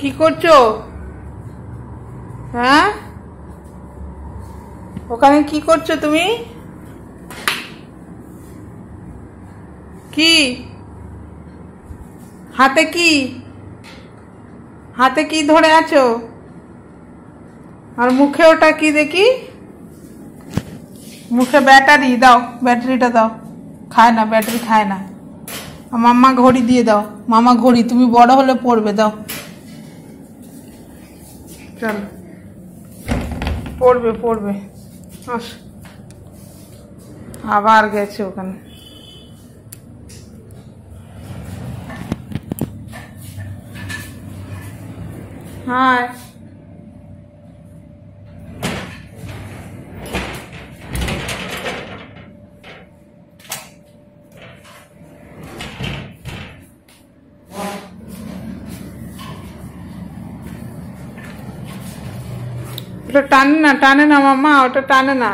কি করছো? হ্যাঁ, ওখানে কি করছো তুমি? কি হাতে কি হাতে কি ধরে আছো? আর মুখে ওটা কি দেখি? মুখে ব্যাটারি দাও, ব্যাটারিটা দাও। খায় না, ব্যাটারি খায় না। মাম্মা ঘড়ি দিয়ে দাও, মামা ঘড়ি তুমি বড় হলে পড়বে, দাও। চলো, পড়বে পড়বে। আস, আবার গেছে ওখানে। হাই, ওটা টানে না, টানে না মাম্মা, ওটা টানে না।